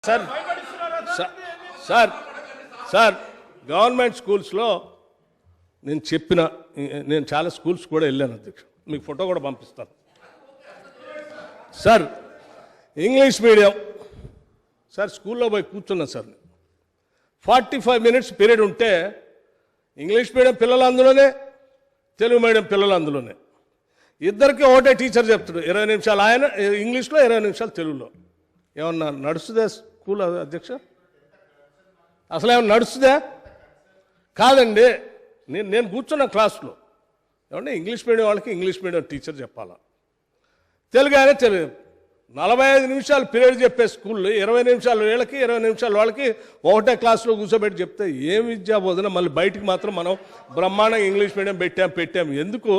Sir sir sir government స్కూల్స్లో నేను చాలా స్కూల్స్ కూడా వెళ్ళాను అధ్యక్ష, మీకు ఫోటో కూడా పంపిస్తాను సార్. ఇంగ్లీష్ మీడియం సార్ స్కూల్లో పోయి కూర్చున్నా సార్, 45 మినిట్స్ పీరియడ్ ఉంటే ఇంగ్లీష్ మీడియం పిల్లలు అందులోనే, తెలుగు మీడియం పిల్లలు అందులోనే, ఇద్దరికి ఒకటే టీచర్ చెప్తాడు. 20 నిమిషాలు ఆయన ఇంగ్లీష్లో, 20 నిమిషాలు తెలుగులో. ఏమన్నా నడుస్తుందా స్కూల్ అధ్యక్ష? అసలు ఏమన్నా నడుస్తుందా? కాదండి. నేను కూర్చున్న క్లాస్లో ఏమంటే ఇంగ్లీష్ మీడియం వాళ్ళకి ఇంగ్లీష్ మీడియం టీచర్ చెప్పాలా, తెలుగు అయినా తెలుగు. 45 నిమిషాలు పీరియడ్ చెప్పే స్కూల్లో 20 నిమిషాలు వీళ్ళకి, 20 నిమిషాలు వాళ్ళకి ఒకటే క్లాస్లో కూర్చోబెట్టి చెప్తే ఏం విద్యా బోధన? మళ్ళీ బయటికి మాత్రం మనం బ్రహ్మాండంగా ఇంగ్లీష్ మీడియం పెట్టాం. ఎందుకు?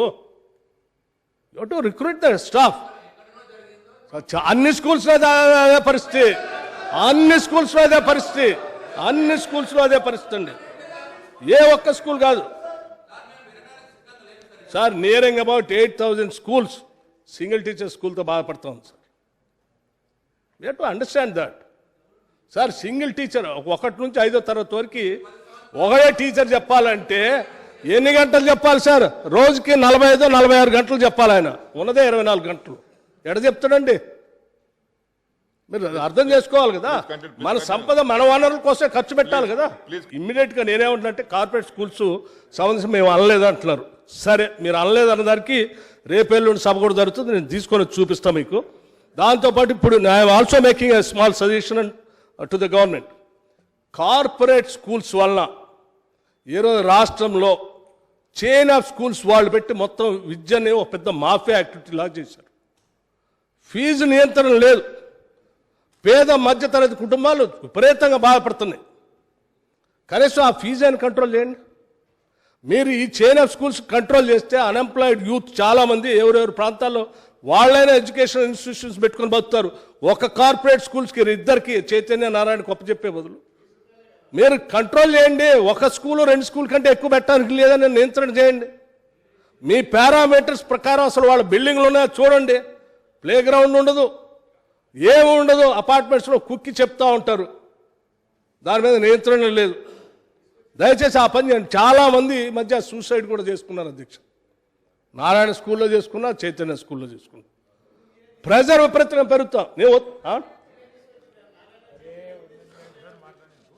You to recruit the staff. అన్ని స్కూల్స్లో అదే పరిస్థితి, అన్ని స్కూల్స్లో అదే పరిస్థితి, అన్ని స్కూల్స్లో అదే పరిస్థితి అండి. ఏ ఒక్క స్కూల్ కాదు sir. Nearing about 8,000 schools single teacher స్కూల్తో బాధపడతాం sir. We have to understand that sir. Single teacher 1 నుంచి 5వ తరగతి వరకు ఒకటే టీచర్ చెప్పాలంటే ఎన్ని గంటలు చెప్పాలి సార్? రోజుకి 45-46 గంటలు చెప్పాలి. ఆయన ఉన్నదే 24 గంటలు. ఎడ చెప్తాడండి? మీరు అర్థం చేసుకోవాలి కదా. మన సంపద మన వనరుల కోసమే ఖర్చు పెట్టాలి కదా. ఇమ్మీడియట్గా నేనేమంటున్నానంటే కార్పొరేట్ స్కూల్స్ సంబంధించి మేము అనలేదు అంటున్నారు. సరే, మీరు అనలేదు అన్న దానికి రేపెల్లుండి సభ కూడా జరుగుతుంది, నేను తీసుకొని చూపిస్తాను మీకు. దాంతోపాటు ఇప్పుడు I'm also making a small suggestion to the government. Corporate schools వలన ఈరోజు రాష్ట్రంలో చైన్ ఆఫ్ స్కూల్స్ వాళ్ళు పెట్టి మొత్తం విద్యని ఒక పెద్ద మాఫియా యాక్టివిటీ లాగా చేశారు. ఫీజు నియంత్రణ లేదు. పేద మధ్యతరగతి కుటుంబాలు విపరీతంగా బాధపడుతున్నాయి. కనీసం ఆ ఫీజు అని కంట్రోల్ చేయండి. మీరు ఈ చైన్ ఆఫ్ స్కూల్స్ కంట్రోల్ చేస్తే అన్ఎంప్లాయిడ్ యూత్ చాలామంది ఎవరెవరి ప్రాంతాల్లో వాళ్ళైనా ఎడ్యుకేషన్ ఇన్స్టిట్యూషన్స్ పెట్టుకొని బతుకుతారు. ఒక కార్పొరేట్ స్కూల్స్కి ఇద్దరికి చైతన్య నారాయణ గొప్ప చెప్పే బదులు మీరు కంట్రోల్ చేయండి. ఒక స్కూలు 2 స్కూల్ కంటే ఎక్కువ పెట్టడానికి లేదని నియంత్రణ చేయండి. మీ పారామీటర్స్ ప్రకారం అసలు వాళ్ళ బిల్డింగ్లు ఉన్నాయో చూడండి. ప్లే గ్రౌండ్ ఉండదు, ఏమి ఉండదు. అపార్ట్మెంట్స్లో కుక్కి చెప్తా ఉంటారు. దాని మీద నియంత్రణ లేదు. దయచేసి ఆ పని చేయండి. చాలామంది ఈ మధ్య సూసైడ్ కూడా చేసుకున్నారు అధ్యక్ష. నారాయణ స్కూల్లో చేసుకున్నా, చైతన్య స్కూల్లో చేసుకున్నా. ప్రెజర్ విపరీతంగా పెరుగుతాం.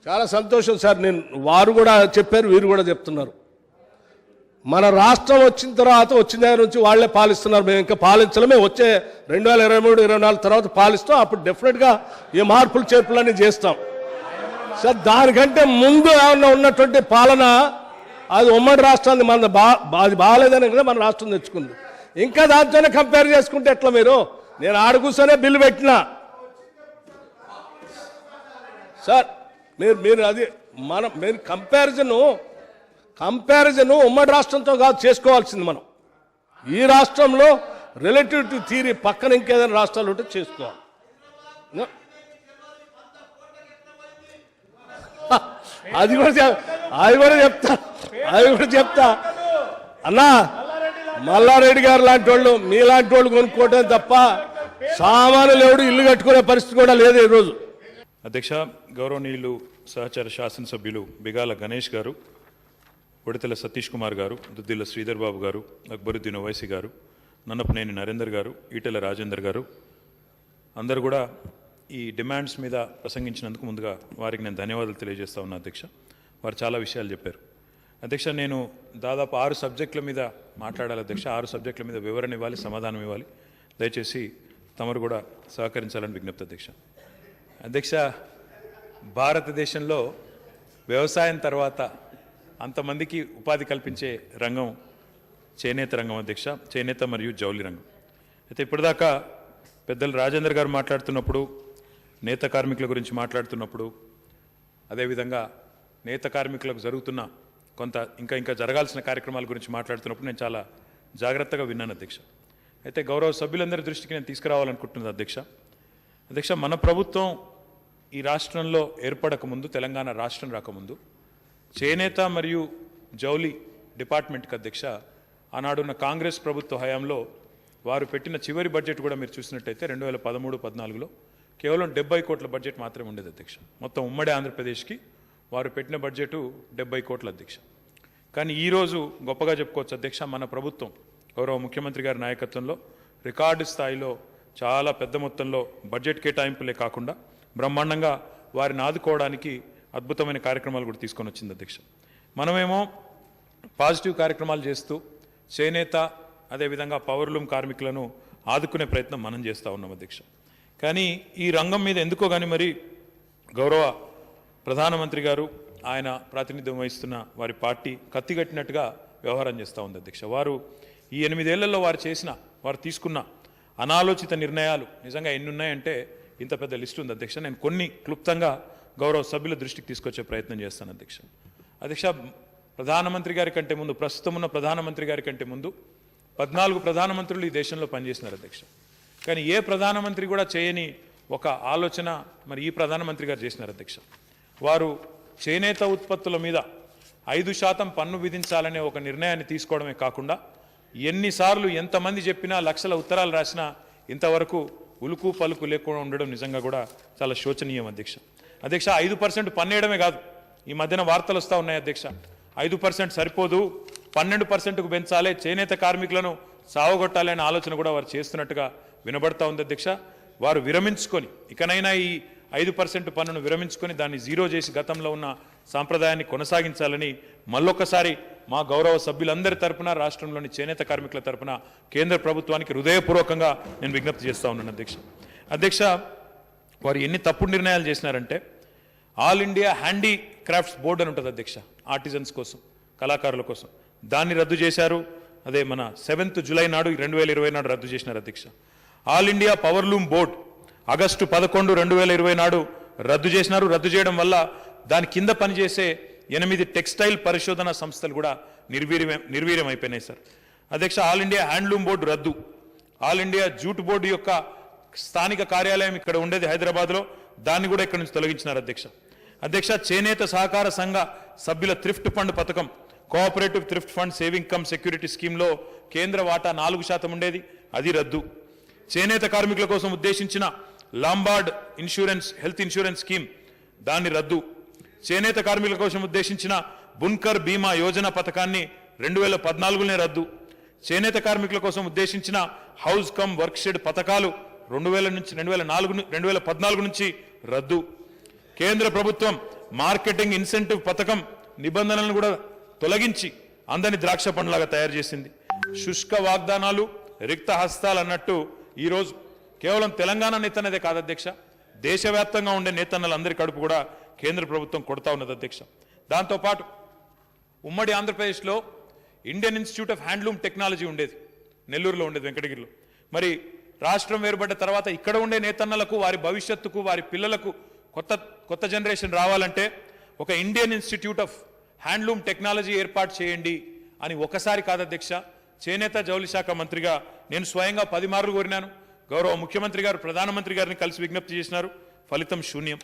చాలా సంతోషం సార్. వారు కూడా చెప్పారు, వీరు కూడా చెప్తున్నారు. మన రాష్ట్రం వచ్చిన తర్వాత వచ్చిన దగ్గర నుంచి వాళ్ళే పాలిస్తున్నారు. మేము ఇంకా పాలించలేము. మేము వచ్చే 2023-24 తర్వాత పాలిస్తాం. అప్పుడు డెఫినెట్గా ఈ మార్పులు చేర్పులన్నీ చేస్తాం సార్. దానికంటే ముందు ఏమన్నా ఉన్నటువంటి పాలన అది ఉమ్మడి రాష్ట్రాన్ని మన అది బాగాలేదని కదా మన రాష్ట్రం తెచ్చుకుంది. ఇంకా దాంతోనే కంపేర్ చేసుకుంటే ఎట్లా? నేను ఆడకూర్చొనే బిల్లు పెట్టినా సార్. మీరు అది మీరు కంపారిజన్ ఉమ్మడి రాష్ట్రంతో కాదు చేసుకోవాల్సింది. మనం ఈ రాష్ట్రంలో రిలేటివిటీ థియరీ పక్కన ఇంకేదైనా రాష్ట్రాలు ఉంటే చేసుకోవాలి. అది కూడా చెప్తా అన్నా. మల్లారెడ్డి గారు లాంటి వాళ్ళు, మీలాంటి వాళ్ళు కొనుక్కోవటం తప్ప సామాన్యులు ఎవడు ఇల్లు కట్టుకునే పరిస్థితి కూడా లేదు ఈరోజు. అధ్యక్ష, గౌరవనీయులు సహచర శాసనసభ్యులు బిగాల గణేష్ గారు, ఉడతల సతీష్ కుమార్ గారు, దుద్దిల్ల శ్రీధర్ బాబు గారు, అక్బరుద్దీన్ ఓవైసీ గారు, నన్నపనేని నరేందర్ గారు, ఈటెల రాజేందర్ గారు అందరూ కూడా ఈ డిమాండ్స్ మీద ప్రసంగించినందుకు ముందుగా వారికి నేను ధన్యవాదాలు తెలియజేస్తా ఉన్నా అధ్యక్ష. వారు చాలా విషయాలు చెప్పారు అధ్యక్ష. నేను దాదాపు 6 సబ్జెక్టుల మీద మాట్లాడాలి అధ్యక్ష. 6 సబ్జెక్టుల మీద వివరణ ఇవ్వాలి, సమాధానం ఇవ్వాలి. దయచేసి తమరు కూడా సహకరించాలని విజ్ఞప్తి అధ్యక్ష. అధ్యక్ష, భారతదేశంలో వ్యవసాయం తర్వాత అంతమందికి ఉపాధి కల్పించే రంగం చేనేత రంగం అధ్యక్ష. చేనేత మరియు జౌలి రంగం. అయితే ఇప్పటిదాకా పెద్దలు రాజేందర్ గారు మాట్లాడుతున్నప్పుడు, నేత కార్మికుల గురించి మాట్లాడుతున్నప్పుడు, అదేవిధంగా నేత కార్మికులకు జరుగుతున్న కొంత ఇంకా జరగాల్సిన కార్యక్రమాల గురించి మాట్లాడుతున్నప్పుడు నేను చాలా జాగ్రత్తగా విన్నాను అధ్యక్ష. అయితే గౌరవ సభ్యులందరి దృష్టికి నేను తీసుకురావాలనుకుంటున్నాను అధ్యక్ష. మన ప్రభుత్వం ఈ రాష్ట్రంలో ఏర్పడకముందు, తెలంగాణ రాష్ట్రం రాకముందు చేనేత మరియు జౌలి డిపార్ట్మెంట్కి అధ్యక్ష ఆనాడున్న కాంగ్రెస్ ప్రభుత్వ హయాంలో వారు పెట్టిన చివరి బడ్జెట్ కూడా మీరు చూసినట్టయితే 2013-14లో కేవలం 70 కోట్ల బడ్జెట్ మాత్రమే ఉండేది అధ్యక్ష. మొత్తం ఉమ్మడి ఆంధ్రప్రదేశ్కి వారు పెట్టిన బడ్జెట్ 70 కోట్ల అధ్యక్ష. కానీ ఈరోజు గొప్పగా చెప్పుకోవచ్చు అధ్యక్ష, మన ప్రభుత్వం గౌరవ ముఖ్యమంత్రి గారి నాయకత్వంలో రికార్డు స్థాయిలో చాలా పెద్ద మొత్తంలో బడ్జెట్ కేటాయింపులే కాకుండా బ్రహ్మాండంగా వారిని ఆదుకోవడానికి అద్భుతమైన కార్యక్రమాలు కూడా తీసుకొని వచ్చింది అధ్యక్ష. మనమేమో పాజిటివ్ కార్యక్రమాలు చేస్తూ చేనేత అదేవిధంగా పవర్లూమ్ కార్మికులను ఆదుకునే ప్రయత్నం మనం చేస్తూ ఉన్నాం అధ్యక్ష. కానీ ఈ రంగం మీద ఎందుకో కానీ మరి గౌరవ ప్రధానమంత్రి గారు ఆయన ప్రాతినిధ్యం వహిస్తున్న వారి పార్టీ కత్తిగట్టినట్టుగా వ్యవహారం చేస్తూ ఉంది అధ్యక్ష. వారు ఈ 8 ఏళ్లలో వారు తీసుకున్న అనాలోచిత నిర్ణయాలు నిజంగా ఎన్ని ఉన్నాయంటే ఇంత పెద్ద లిస్టు ఉంది అధ్యక్ష. నేను కొన్ని క్లుప్తంగా గౌరవ సభ్యుల దృష్టికి తీసుకొచ్చే ప్రయత్నం చేస్తాను అధ్యక్ష. అధ్యక్ష, ప్రధానమంత్రి గారి కంటే ముందు, ప్రస్తుతం ఉన్న ప్రధానమంత్రి గారి కంటే ముందు 14 ప్రధానమంత్రులు ఈ దేశంలో పనిచేసినారు అధ్యక్ష. కానీ ఏ ప్రధానమంత్రి కూడా చేయని ఒక ఆలోచన మరి ఈ ప్రధానమంత్రి గారు చేసినారు అధ్యక్ష. వారు చేనేత ఉత్పత్తుల మీద 5% పన్ను విధించాలనే ఒక నిర్ణయాన్ని తీసుకోవడమే కాకుండా ఎన్నిసార్లు ఎంతమంది చెప్పినా లక్షల ఉత్తరాలు రాసినా ఇంతవరకు ఉలుకు పలుకు లేకుండా ఉండడం నిజంగా కూడా చాలా శోచనీయం అధ్యక్ష. అధ్యక్ష, 5% పన్నేయడమే కాదు, ఈ మధ్యన వార్తలు వస్తూ ఉన్నాయి అధ్యక్ష. 5% సరిపోదు, 12%కు పెంచాలి, చేనేత కార్మికులను సావగొట్టాలి అనే ఆలోచన కూడా వారు చేస్తున్నట్టుగా వినబడతా ఉంది అధ్యక్ష. వారు విరమించుకొని ఇకనైనా ఈ 5% పన్నును విరమించుకొని దాన్ని జీరో చేసి గతంలో ఉన్న సాంప్రదాయాన్ని కొనసాగించాలని మళ్ళొక్కసారి మా గౌరవ సభ్యులందరి తరపున, రాష్ట్రంలోని చేనేత కార్మికుల తరపున కేంద్ర ప్రభుత్వానికి హృదయపూర్వకంగా నేను విజ్ఞప్తి చేస్తూ ఉన్నాను అధ్యక్ష. అధ్యక్ష, వారు ఎన్ని తప్పుడు నిర్ణయాలు చేసినారంటే ఆల్ ఇండియా హ్యాండీక్రాఫ్ట్స్ బోర్డు అని ఉంటుంది అధ్యక్ష, ఆర్టిజన్స్ కోసం, కళాకారుల కోసం, దాన్ని రద్దు చేశారు. అదే మన 7th జూలై నాడు 2020 నాడు రద్దు చేసినారు అధ్యక్ష. All India powerloom board August 11, 2020 నాడు రద్దు చేసినారు. రద్దు చేయడం వల్ల దాని కింద పనిచేసే 8 టెక్స్టైల్ పరిశోధన సంస్థలు కూడా నిర్వీర్యం అయిపోయినాయి సార్. అధ్యక్ష, ఆల్ ఇండియా హ్యాండ్లూమ్ బోర్డు రద్దు. ఆల్ ఇండియా జూట్ బోర్డు యొక్క స్థానిక కార్యాలయం ఇక్కడ ఉండేది హైదరాబాద్లో, దాన్ని కూడా ఇక్కడ నుంచి తొలగించినారు అధ్యక్ష. అధ్యక్ష, చేనేత సహకార సంఘ సభ్యుల థ్రిఫ్ట్ ఫండ్ పథకం, cooperative thrift fund saving cum security స్కీమ్లో కేంద్ర వాటా 4% ఉండేది, అది రద్దు. చేనేత కార్మికుల కోసం ఉద్దేశించిన Lombard insurance, health insurance scheme, దాన్ని రద్దు. చేనేత కార్మికుల కోసం ఉద్దేశించిన బున్కర్ బీమా యోజన పథకాన్ని 2014 రద్దు. చేనేత కార్మికుల కోసం ఉద్దేశించిన హౌస్ కమ్ వర్క్ షెడ్ పథకాలు 2014 నుంచి రద్దు. కేంద్ర ప్రభుత్వం మార్కెటింగ్ ఇన్సెంటివ్ పథకం నిబంధనలను కూడా తొలగించి అందరినీ ద్రాక్ష పండ్లాగా తయారు చేసింది. శుష్క వాగ్దానాలు, రిక్త హస్తాలు అన్నట్టు ఈరోజు కేవలం తెలంగాణ నేతన్నదే కాదు అధ్యక్ష, దేశవ్యాప్తంగా ఉండే నేతన్నలందరి కడుపు కూడా కేంద్ర ప్రభుత్వం కొడతా ఉన్నది అధ్యక్ష. దాంతోపాటు ఉమ్మడి ఆంధ్రప్రదేశ్లో Indian institute of handloom technology ఉండేది, నెల్లూరులో ఉండేది, వెంకటగిరిలో. మరి రాష్ట్రం వేరుపడ్డ తర్వాత ఇక్కడ ఉండే నేతన్నలకు, వారి భవిష్యత్తుకు, వారి పిల్లలకు కొత్త జనరేషన్ రావాలంటే ఒక Indian institute of handloom technology ఏర్పాటు చేయండి అని ఒకసారి కాదు అధ్యక్ష, చేనేత జౌళి శాఖ మంత్రిగా నేను స్వయంగా 10 మార్లు కోరినాను. గౌరవ ముఖ్యమంత్రి గారు ప్రధానమంత్రి గారిని కలిసి విజ్ఞప్తి చేసినారు, ఫలితం శూన్యం.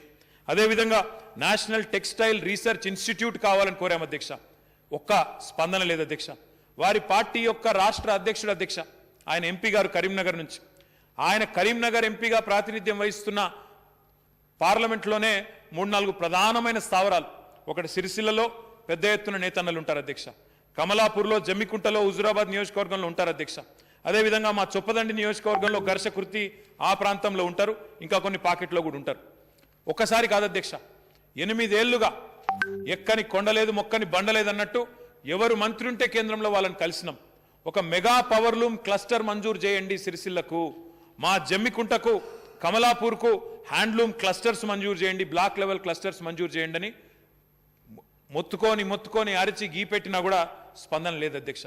అదేవిధంగా నేషనల్ టెక్స్టైల్ రీసెర్చ్ ఇన్స్టిట్యూట్ కావాలని కోరాం అధ్యక్ష, ఒక్క స్పందన లేదు అధ్యక్ష. వారి పార్టీ యొక్క రాష్ట్ర అధ్యక్షుడు అధ్యక్ష, ఆయన ఎంపీ గారు కరీంనగర్ నుంచి, ఆయన కరీంనగర్ ఎంపీగా ప్రాతినిధ్యం వహిస్తున్న పార్లమెంట్లోనే 3-4 ప్రధానమైన స్థావరాలు, ఒకటి సిరిసిల్లలో పెద్ద ఎత్తున నేతన్నలు ఉంటారు అధ్యక్ష, కమలాపూర్లో, జమ్మికుంటలో, హుజూరాబాద్ నియోజకవర్గంలో ఉంటారు అధ్యక్ష. అదేవిధంగా మా చొప్పదండి నియోజకవర్గంలో ఘర్షకుర్తి ఆ ప్రాంతంలో ఉంటారు, ఇంకా కొన్ని పాకెట్లో కూడా ఉంటారు. ఒక్కసారి కాదు అధ్యక్ష, 8 ఏళ్లుగా ఎక్కని కొండలేదు, మొక్కని బండలేదు అన్నట్టు ఎవరు మంత్రి ఉంటే కేంద్రంలో వాళ్ళని కలిసినాం. ఒక మెగా పవర్లూమ్ క్లస్టర్ మంజూరు చేయండి సిరిసిల్లకు, మా జమ్మికుంటకు, కమలాపూర్కు హ్యాండ్లూమ్ క్లస్టర్స్ మంజూరు చేయండి, బ్లాక్ లెవెల్ క్లస్టర్స్ మంజూరు చేయండి అని మొత్తుకొని అరిచి గీపెట్టినా కూడా స్పందన లేదు అధ్యక్ష.